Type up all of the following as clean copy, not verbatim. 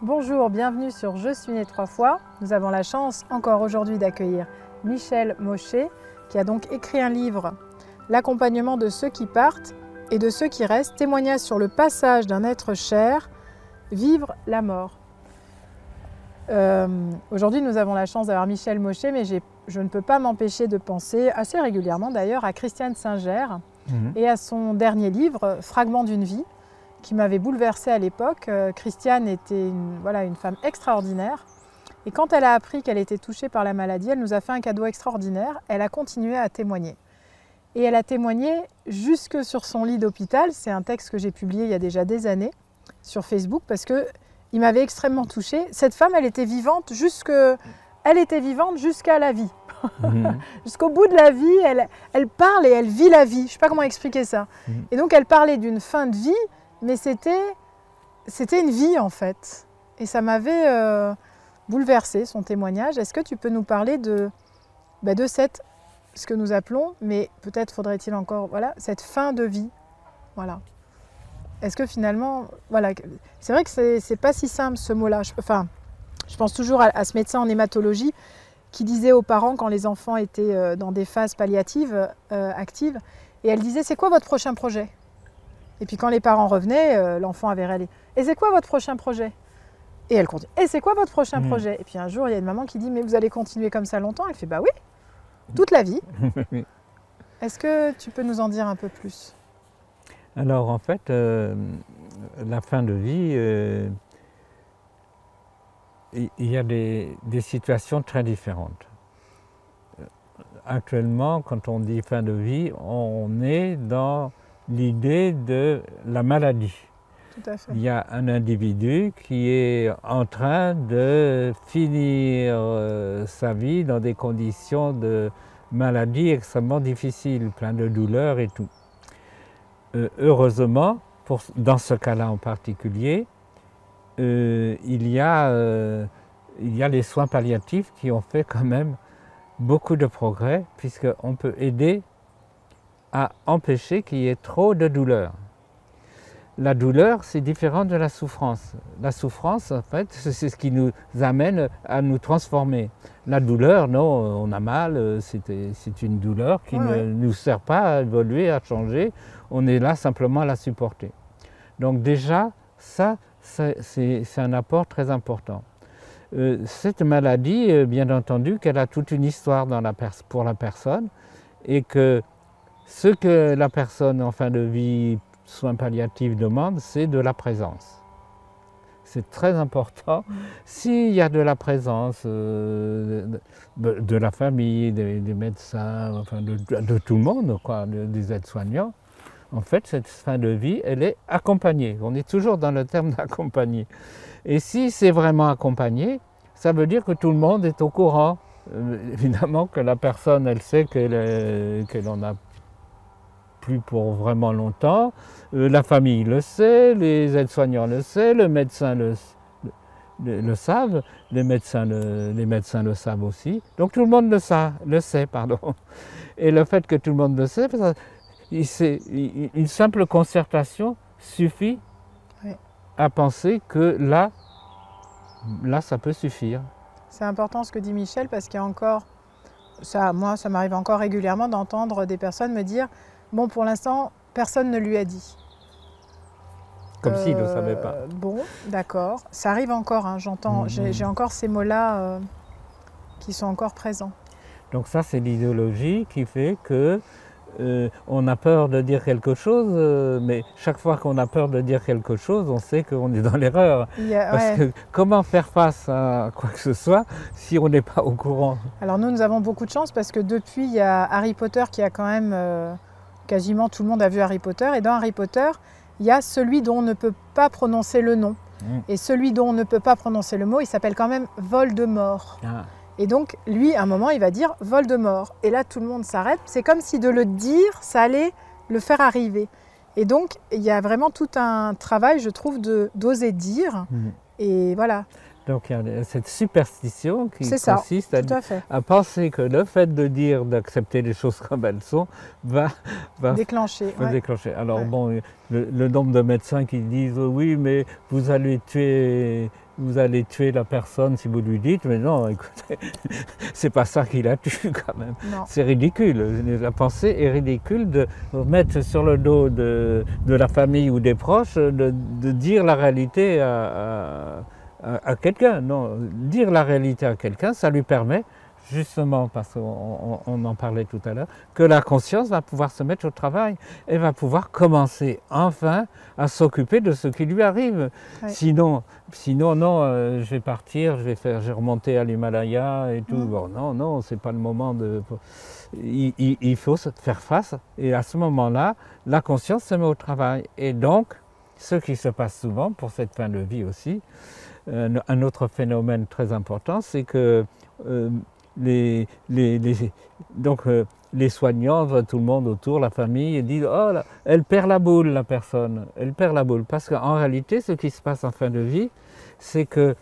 Bonjour, bienvenue sur Je suis né 3 fois. Nous avons la chance encore aujourd'hui d'accueillir Michel Maucher qui a donc écrit un livre, L'accompagnement de ceux qui partent et de ceux qui restent, témoignage sur le passage d'un être cher, vivre la mort. Aujourd'hui nous avons la chance d'avoir Michel Maucher, mais je ne peux pas m'empêcher de penser assez régulièrement d'ailleurs à Christiane Singer et à son dernier livre, Fragment d'une vie, qui m'avait bouleversée à l'époque. Christiane était une femme extraordinaire. Et quand elle a appris qu'elle était touchée par la maladie, elle nous a fait un cadeau extraordinaire. Elle a continué à témoigner. Et elle a témoigné jusque sur son lit d'hôpital. C'est un texte que j'ai publié il y a déjà des années sur Facebook parce qu'il m'avait extrêmement touchée. Cette femme, elle était vivante jusqu'à la vie. Jusqu'au bout de la vie, elle parle et elle vit la vie. Je ne sais pas comment expliquer ça. Et donc elle parlait d'une fin de vie, mais c'était une vie en fait. Et ça m'avait bouleversée, son témoignage. Est-ce que tu peux nous parler de ce que nous appelons, mais peut-être faudrait-il encore, cette fin de vie. Voilà. Est-ce que finalement, c'est vrai que c'est pas si simple ce mot-là. Je pense toujours à ce médecin en hématologie qui disait aux parents quand les enfants étaient dans des phases palliatives actives, et elle disait « C'est quoi votre prochain projet ?» Et puis quand les parents revenaient, l'enfant avait râlé. « Et c'est quoi votre prochain projet ?» Et elle continue. « Et c'est quoi votre prochain projet ?» Et puis un jour, il y a une maman qui dit « Mais vous allez continuer comme ça longtemps ?» Elle fait « Bah oui, toute la vie. » Est-ce que tu peux nous en dire un peu plus? Alors en fait, la fin de vie, il y a des situations très différentes. Actuellement, quand on dit fin de vie, on est dans l'idée de la maladie. Tout à fait. Il y a un individu qui est en train de finir sa vie dans des conditions de maladie extrêmement difficiles, plein de douleurs et tout. Heureusement, dans ce cas-là en particulier, il y a les soins palliatifs qui ont fait quand même beaucoup de progrès, puisqu'on peut aider à empêcher qu'il y ait trop de douleur. La douleur, c'est différent de la souffrance. La souffrance, en fait, c'est ce qui nous amène à nous transformer. La douleur, non, on a mal, c'est une douleur qui ne nous sert pas à évoluer, à changer. On est là simplement à la supporter. Donc déjà, ça, c'est un apport très important. Cette maladie, bien entendu, qu'elle a toute une histoire pour la personne, et que ce que la personne en fin de vie, soins palliatifs, demande, c'est de la présence. C'est très important. S'il y a de la présence de la famille, des médecins, enfin de tout le monde, quoi, des aides-soignants, en fait, cette fin de vie, elle est accompagnée. On est toujours dans le terme d'accompagner. Et si c'est vraiment accompagné, ça veut dire que tout le monde est au courant. Évidemment que la personne, elle sait qu'elle en a plus pour vraiment longtemps. La famille le sait, les aides-soignants le savent, le médecin le savent, les médecins le savent aussi. Donc tout le monde le sait. Et le fait que tout le monde le sait, une simple concertation suffit à penser que là, ça peut suffire. C'est important ce que dit Michel, parce qu'il y a encore, moi ça m'arrive encore régulièrement d'entendre des personnes me dire « Bon, pour l'instant, personne ne lui a dit ». Comme s'il ne le savait pas. Bon, d'accord. Ça arrive encore, hein, j'entends, j'ai encore ces mots-là qui sont encore présents. Donc ça, c'est l'idéologie qui fait que on a peur de dire quelque chose, mais chaque fois qu'on a peur de dire quelque chose, on sait qu'on est dans l'erreur. Parce que comment faire face à quoi que ce soit si on n'est pas au courant? Alors nous avons beaucoup de chance parce que depuis, il y a Harry Potter qui a quand même, quasiment tout le monde a vu Harry Potter. Et dans Harry Potter, il y a celui dont on ne peut pas prononcer le nom. Et celui dont on ne peut pas prononcer le mot, il s'appelle quand même Voldemort. Et donc, lui, à un moment, il va dire « Voldemort ». Et là, tout le monde s'arrête. C'est comme si de le dire, ça allait le faire arriver. Et donc, il y a vraiment tout un travail, je trouve, d'oser dire. Et voilà. Donc, il y a cette superstition qui consiste à penser que le fait de dire, d'accepter les choses comme elles sont, va déclencher. Alors, bon, le nombre de médecins qui disent « Oui, mais vous allez tuer vous allez tuer la personne si vous lui dites, mais non, écoutez, c'est pas ça qui la tue quand même. C'est ridicule. La pensée est ridicule de mettre sur le dos de la famille ou des proches, de dire la réalité à quelqu'un. Non, dire la réalité à quelqu'un, ça lui permet, justement, parce qu'on en parlait tout à l'heure, que la conscience va pouvoir se mettre au travail et va pouvoir commencer enfin à s'occuper de ce qui lui arrive. Oui. Sinon non, je vais partir, je vais remonter à l'Himalaya et tout. Bon, non, c'est pas le moment de... Il faut faire face et à ce moment-là, la conscience se met au travail. Et donc, ce qui se passe souvent pour cette fin de vie aussi, un autre phénomène très important, c'est que les soignants, tout le monde autour, la famille, disent « Oh, là, elle perd la boule, la personne, elle perd la boule ». Parce qu'en réalité, ce qui se passe en fin de vie, c'est qu'il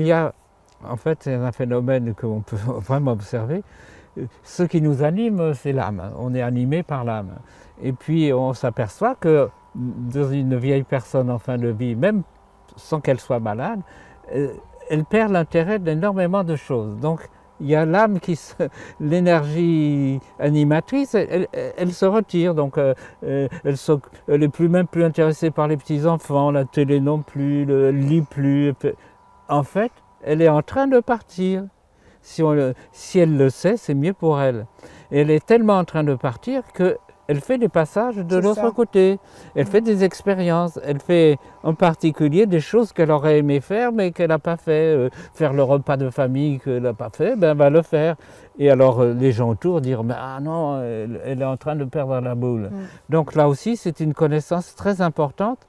y a, en fait, c'est un phénomène qu'on peut vraiment observer. Ce qui nous anime, c'est l'âme. On est animé par l'âme. Et puis, on s'aperçoit que dans une vieille personne en fin de vie, même sans qu'elle soit malade, elle perd l'intérêt d'énormément de choses. Donc, il y a l'âme l'énergie animatrice, elle se retire, donc elle est même plus intéressée par les petits-enfants, la télé non plus, elle lit plus. En fait, elle est en train de partir. Si elle le sait, c'est mieux pour elle. Et elle est tellement en train de partir qu'elle fait des passages de l'autre côté. Elle fait des expériences. Elle fait en particulier des choses qu'elle aurait aimé faire mais qu'elle n'a pas fait. Faire le repas de famille qu'elle n'a pas fait, ben, elle va le faire. Et alors les gens autour diront « Ah non, elle est en train de perdre la boule ». Donc là aussi, c'est une connaissance très importante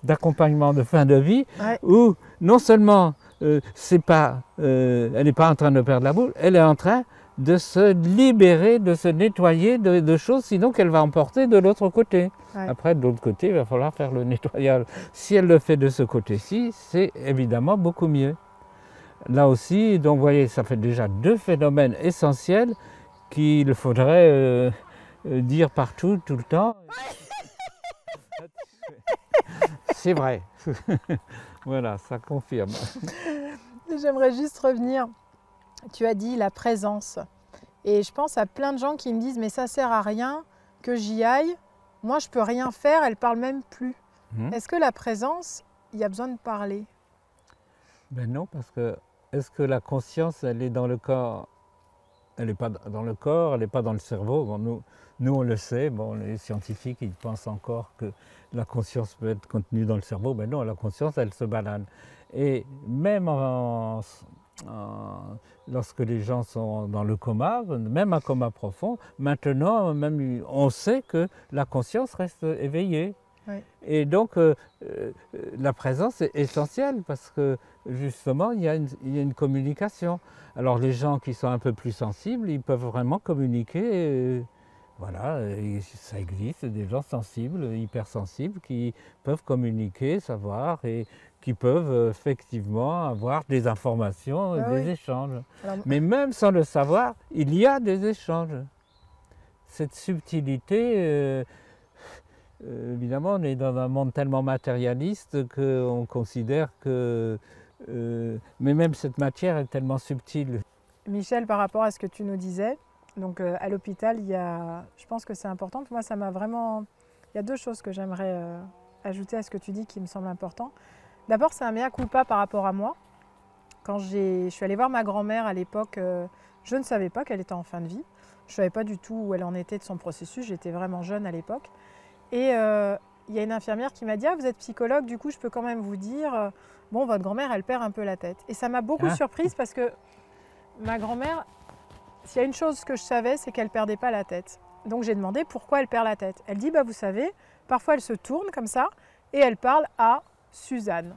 d'accompagnement de fin de vie où non seulement elle n'est pas en train de perdre la boule, elle est en train de se libérer, de se nettoyer de choses, sinon qu'elle va emporter de l'autre côté. Après, de l'autre côté, il va falloir faire le nettoyage. Si elle le fait de ce côté-ci, c'est évidemment beaucoup mieux. Là aussi, donc vous voyez, ça fait déjà deux phénomènes essentiels qu'il faudrait dire partout, tout le temps. C'est vrai. Voilà, ça confirme. J'aimerais juste revenir. Tu as dit la présence. Et je pense à plein de gens qui me disent « mais ça sert à rien que j'y aille. Moi, je peux rien faire, elle parle même plus. » Est-ce que la présence, il y a besoin de parler? Ben non, parce que est-ce que la conscience, elle est dans le corps? Elle n'est pas dans le corps, elle n'est pas dans le cerveau. Bon, nous, on le sait, bon, les scientifiques, ils pensent encore que la conscience peut être contenue dans le cerveau. Ben non, la conscience, elle se balade. Et même lorsque les gens sont dans le coma, même un coma profond, maintenant, même, on sait que la conscience reste éveillée. Oui. Et donc, la présence est essentielle parce que, justement, il y a une communication. Alors, les gens qui sont un peu plus sensibles, ils peuvent vraiment communiquer. Voilà, ça existe, des gens sensibles, hypersensibles, qui peuvent communiquer, savoir, et qui peuvent effectivement avoir des informations, des échanges. Alors, mais même sans le savoir, il y a des échanges. Cette subtilité... évidemment, on est dans un monde tellement matérialiste qu'on considère que... mais même cette matière est tellement subtile. Michel, par rapport à ce que tu nous disais, donc à l'hôpital, je pense que c'est important. Pour moi, ça m'a vraiment... Il y a deux choses que j'aimerais ajouter à ce que tu dis qui me semblent importantes. D'abord, c'est un mea culpa par rapport à moi. Quand je suis allée voir ma grand-mère à l'époque, je ne savais pas qu'elle était en fin de vie. Je ne savais pas du tout où elle en était de son processus. J'étais vraiment jeune à l'époque. Et il y a une infirmière qui m'a dit « Ah, vous êtes psychologue, du coup, je peux quand même vous dire, bon, votre grand-mère, elle perd un peu la tête. » Et ça m'a beaucoup surprise parce que ma grand-mère, s'il y a une chose que je savais, c'est qu'elle ne perdait pas la tête. Donc j'ai demandé pourquoi elle perd la tête. Elle dit « Bah, vous savez, parfois elle se tourne comme ça et elle parle à Suzanne. »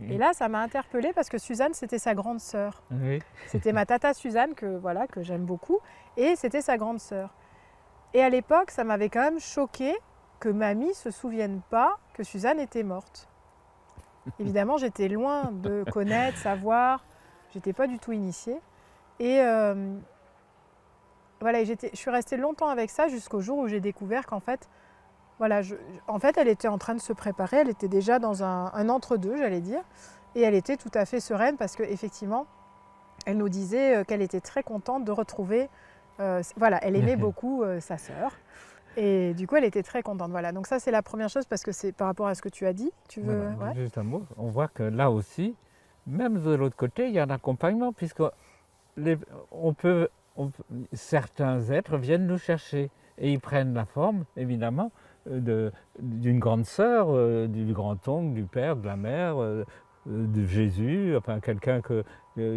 Et là, ça m'a interpellée parce que Suzanne, c'était sa grande sœur. Oui. C'était ma tata Suzanne, que j'aime beaucoup, et c'était sa grande sœur. Et à l'époque, ça m'avait quand même choquée que mamie ne se souvienne pas que Suzanne était morte. Évidemment, j'étais loin de connaître, savoir, j'étais pas du tout initiée. Et voilà, je suis restée longtemps avec ça jusqu'au jour où j'ai découvert qu'en fait, voilà, en fait, elle était en train de se préparer, elle était déjà dans un entre-deux, j'allais dire. Et elle était tout à fait sereine parce qu'effectivement, elle nous disait qu'elle était très contente de retrouver, voilà, elle aimait beaucoup sa sœur. Et du coup, elle était très contente. Voilà. Donc ça, c'est la première chose parce que c'est par rapport à ce que tu as dit. Tu veux... Voilà, juste un mot. On voit que là aussi, même de l'autre côté, il y a un accompagnement puisque certains êtres viennent nous chercher et ils prennent la forme, évidemment, d'une grande sœur, du grand-oncle, du père, de la mère, de Jésus, enfin quelqu'un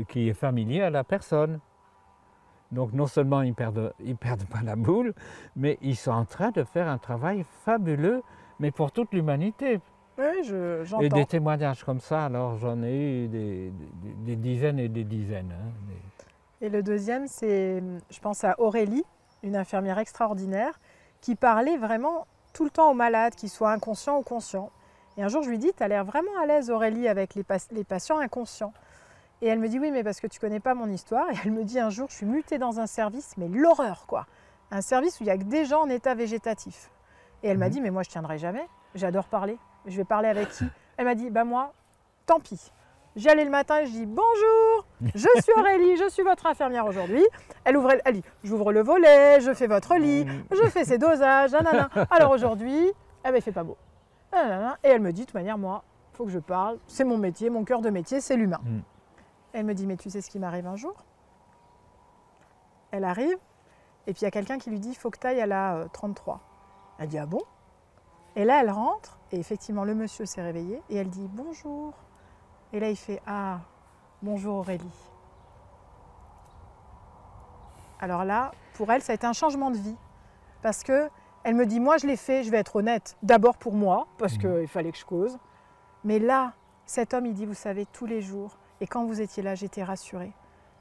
qui est familier à la personne. Donc non seulement ils perdent pas la boule, mais ils sont en train de faire un travail fabuleux, mais pour toute l'humanité. Oui, j'entends. Et des témoignages comme ça, alors j'en ai eu des dizaines et des dizaines. Hein, Et le deuxième, c'est, je pense à Aurélie, une infirmière extraordinaire, qui parlait vraiment tout le temps aux malades, qu'ils soient inconscients ou conscients. Et un jour, je lui dis, tu as l'air vraiment à l'aise, Aurélie, avec les patients inconscients. Et elle me dit, oui, mais parce que tu ne connais pas mon histoire. Et elle me dit, un jour, je suis mutée dans un service, mais l'horreur, quoi. Un service où il n'y a que des gens en état végétatif. Et elle m'a dit, mais moi, je ne tiendrai jamais. J'adore parler. Je vais parler avec qui? Elle m'a dit, bah moi, tant pis. J'y allais le matin et je dis, bonjour, je suis Aurélie, je suis votre infirmière aujourd'hui. Elle dit, j'ouvre le volet, je fais votre lit, je fais ses dosages, nanana. Alors aujourd'hui, eh ben, il fait pas beau. Nanana. Et elle me dit, de toute manière, moi, il faut que je parle. C'est mon métier, mon cœur de métier, c'est l'humain. Elle me dit, mais tu sais ce qui m'arrive un jour? Elle arrive, et puis il y a quelqu'un qui lui dit, il faut que tu ailles à la 33. Elle dit, ah bon? Et là, elle rentre, et effectivement, le monsieur s'est réveillé, et elle dit, bonjour. Et là, il fait, ah, bonjour Aurélie. Alors là, pour elle, ça a été un changement de vie. Parce que elle me dit, moi, je l'ai fait, je vais être honnête, d'abord pour moi, parce qu'il fallait que je cause. Mais là, cet homme, il dit, vous savez, tous les jours, et quand vous étiez là, j'étais rassurée.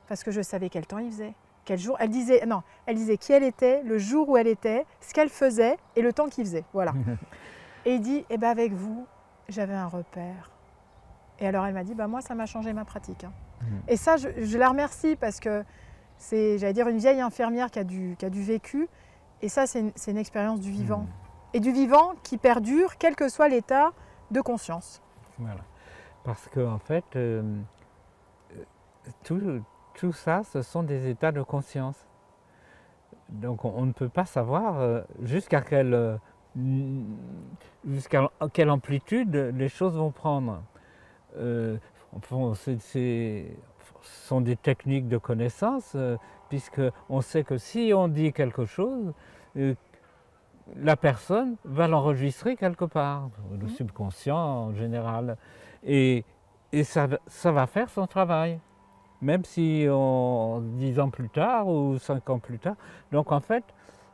Parce que je savais quel temps il faisait, quel jour. Elle disait qui elle était, le jour où elle était, ce qu'elle faisait et le temps qu'il faisait. Voilà. Et il dit, eh ben avec vous, j'avais un repère. Et alors elle m'a dit, bah moi, ça m'a changé ma pratique. Hein. Et ça, je la remercie parce que c'est, j'allais dire, une vieille infirmière qui a du vécu. Et ça, c'est une expérience du vivant. Et du vivant qui perdure, quel que soit l'état de conscience. Voilà. Parce qu'en fait, tout ça, ce sont des états de conscience. Donc on ne peut pas savoir jusqu'à quelle amplitude les choses vont prendre. Ce sont des techniques de connaissance, puisqu'on sait que si on dit quelque chose, la personne va l'enregistrer quelque part, le subconscient en général. Et ça va faire son travail, même si 10 ans plus tard ou 5 ans plus tard. Donc en fait,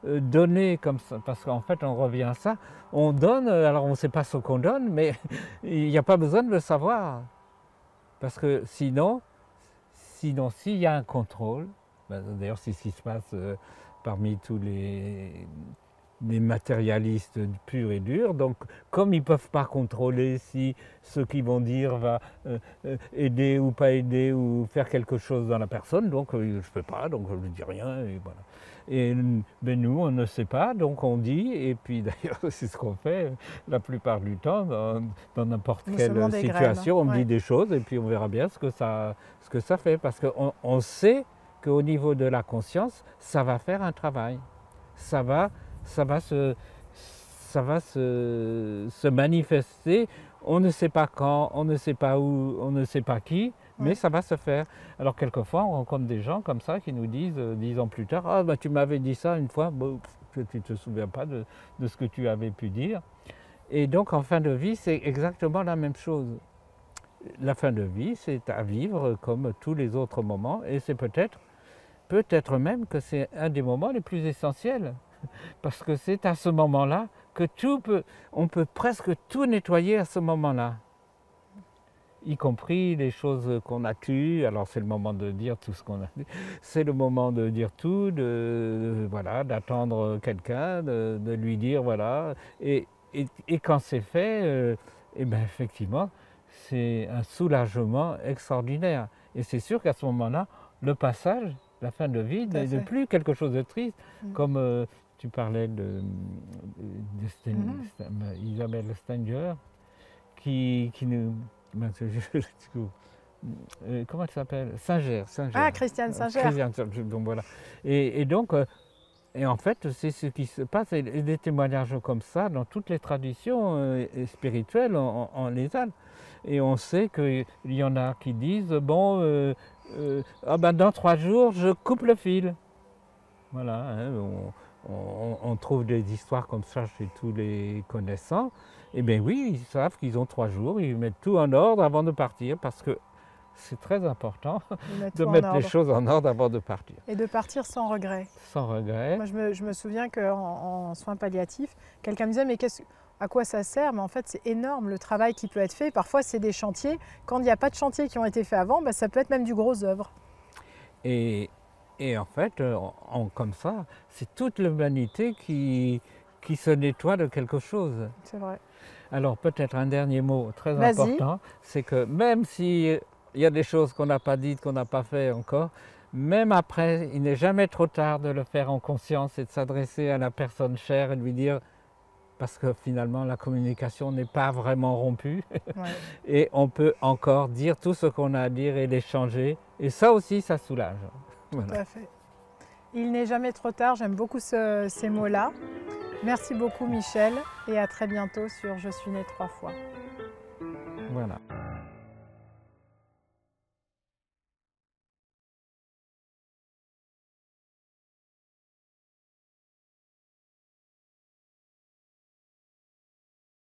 donner comme ça, parce qu'en fait on revient à ça, on donne, alors on ne sait pas ce qu'on donne, mais il n'y a pas besoin de le savoir. Parce que sinon s'il y a un contrôle, d'ailleurs c'est ce qui se passe parmi tous les matérialistes purs et durs, donc comme ils ne peuvent pas contrôler si ce qu'ils vont dire va aider ou pas aider ou faire quelque chose dans la personne, donc je ne peux pas, donc je ne dis rien, et voilà. Et nous, on ne sait pas, donc on dit, et puis d'ailleurs c'est ce qu'on fait la plupart du temps, dans n'importe quelle situation, on dit des choses, et puis on verra bien ce que ça fait, parce qu'on sait qu'au niveau de la conscience, ça va faire un travail, ça va se manifester, on ne sait pas quand, on ne sait pas où, on ne sait pas qui, mais ça va se faire. Alors quelquefois on rencontre des gens comme ça qui nous disent 10 ans plus tard, ah bah tu m'avais dit ça une fois, bon, tu ne te souviens pas de ce que tu avais pu dire. Et donc en fin de vie c'est exactement la même chose. La fin de vie c'est à vivre comme tous les autres moments, et c'est peut-être même que c'est un des moments les plus essentiels. Parce que c'est à ce moment-là que on peut presque tout nettoyer à ce moment-là. Y compris les choses qu'on a tues, alors c'est le moment de dire tout ce qu'on a dit, c'est le moment de dire tout, voilà, d'attendre quelqu'un, de lui dire voilà, et quand c'est fait, et ben effectivement, c'est un soulagement extraordinaire. Et c'est sûr qu'à ce moment-là, le passage, la fin de vie n'est plus quelque chose de triste, comme tu parlais d'Isabelle Stenger, qui comment elle s'appelle? Singer. Ah, Christiane Singer. Donc voilà. Et donc, et en fait, c'est ce qui se passe, et des témoignages comme ça dans toutes les traditions spirituelles, on les a. Et on sait qu'il y en a qui disent, bon, ah ben dans 3 jours, je coupe le fil. Voilà, hein, on trouve des histoires comme ça chez tous les connaissants. Eh bien oui, ils savent qu'ils ont 3 jours, ils mettent tout en ordre avant de partir, parce que c'est très important de mettre les choses en ordre avant de partir. Et de partir sans regret. Sans regret. Moi, je me souviens qu'en soins palliatifs, quelqu'un me disait, mais à quoi ça sert? Mais en fait, c'est énorme le travail qui peut être fait. Parfois, c'est des chantiers. Quand il n'y a pas de chantiers qui ont été faits avant, ça peut être même du gros œuvre. Et en fait, comme ça, c'est toute l'humanité qui se nettoie de quelque chose. C'est vrai. Alors peut-être un dernier mot très important, c'est que même s'il y a des choses qu'on n'a pas dites, qu'on n'a pas fait encore, même après, il n'est jamais trop tard de le faire en conscience et de s'adresser à la personne chère et de lui dire, parce que finalement la communication n'est pas vraiment rompue, ouais. Et on peut encore dire tout ce qu'on a à dire et l'échanger, et ça aussi, ça soulage. Voilà. Tout à fait. Il n'est jamais trop tard, j'aime beaucoup ces mots-là. Merci beaucoup Michel, et à très bientôt sur Je suis né 3 fois. Voilà.